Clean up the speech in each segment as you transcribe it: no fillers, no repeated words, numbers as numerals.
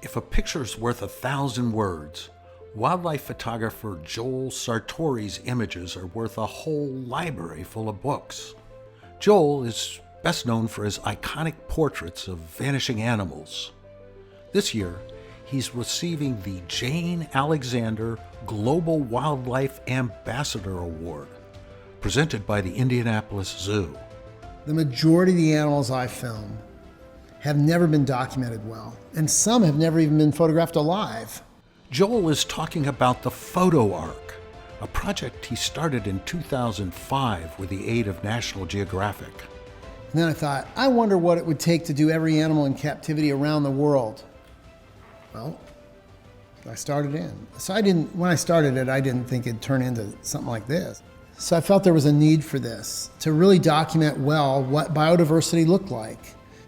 If a picture's worth 1,000 words, wildlife photographer Joel Sartore's images are worth a whole library full of books. Joel is best known for his iconic portraits of vanishing animals. This year, he's receiving the Jane Alexander Global Wildlife Ambassador Award, presented by the Indianapolis Zoo. The majority of the animals I film have never been documented well, and some have never even been photographed alive. Joel is talking about the Photo Arc, a project he started in 2005 with the aid of National Geographic. And then I thought, I wonder what it would take to do every animal in captivity around the world. Well, I started in. When I started it, I didn't think it'd turn into something like this. So I felt there was a need for this, to really document well what biodiversity looked like,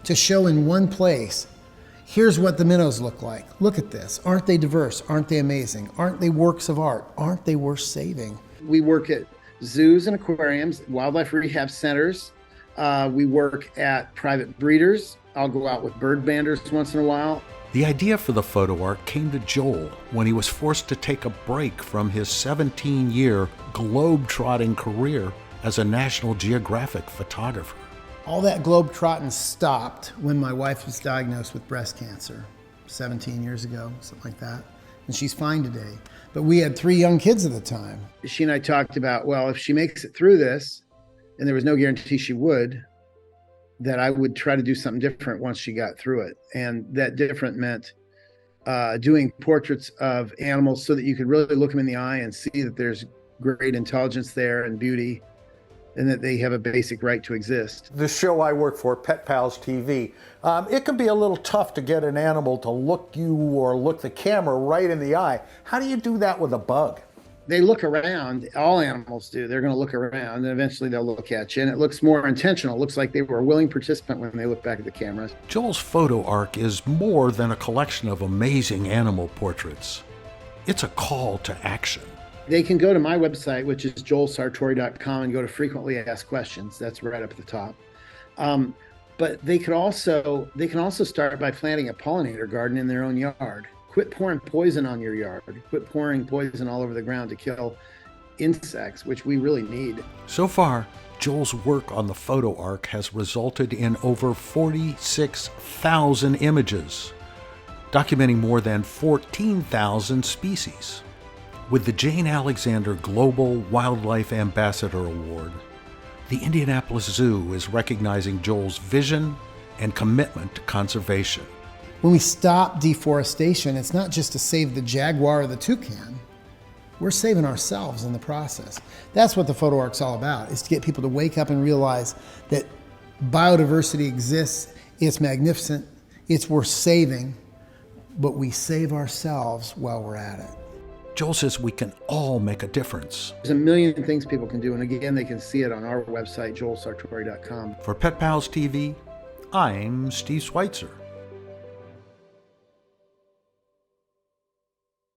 to show in one place, here's what the minnows look like. Look at this. Aren't they diverse? Aren't they amazing? Aren't they works of art? Aren't they worth saving? We work at zoos and aquariums, wildlife rehab centers. We work at private breeders. I'll go out with bird banders once in a while. The idea for the Photo Arc came to Joel when he was forced to take a break from his 17-year globe-trotting career as a National Geographic photographer. All that globe-trotting stopped when my wife was diagnosed with breast cancer 17 years ago, something like that. And she's fine today. But we had 3 young kids at the time. She and I talked about, well, if she makes it through this, and there was no guarantee she would, that I would try to do something different once she got through it. And that different meant doing portraits of animals so that you could really look them in the eye and see that there's great intelligence there and beauty, and that they have a basic right to exist. The show I work for, Pet Pals TV, it can be a little tough to get an animal to look you or look the camera right in the eye. How do you do that with a bug? They look around, all animals do. They're gonna look around and eventually they'll look at you, and it looks more intentional. It looks like they were a willing participant when they look back at the cameras. Joel's Photo Arc is more than a collection of amazing animal portraits. It's a call to action. They can go to my website, which is joelsartore.com, and go to frequently asked questions. That's right up at the top. But they can also start by planting a pollinator garden in their own yard. Quit pouring poison on your yard. Quit pouring poison all over the ground to kill insects, which we really need. So far, Joel's work on the Photo Arc has resulted in over 46,000 images, documenting more than 14,000 species. With the Jane Alexander Global Wildlife Ambassador Award, the Indianapolis Zoo is recognizing Joel's vision and commitment to conservation. When we stop deforestation, it's not just to save the jaguar or the toucan. We're saving ourselves in the process. That's what the Photo Arc's all about, is to get people to wake up and realize that biodiversity exists, it's magnificent, it's worth saving, but we save ourselves while we're at it. Joel says we can all make a difference. There's a million things people can do, and again, they can see it on our website, joelsartore.com. For Pet Pals TV, I'm Steve Schweitzer.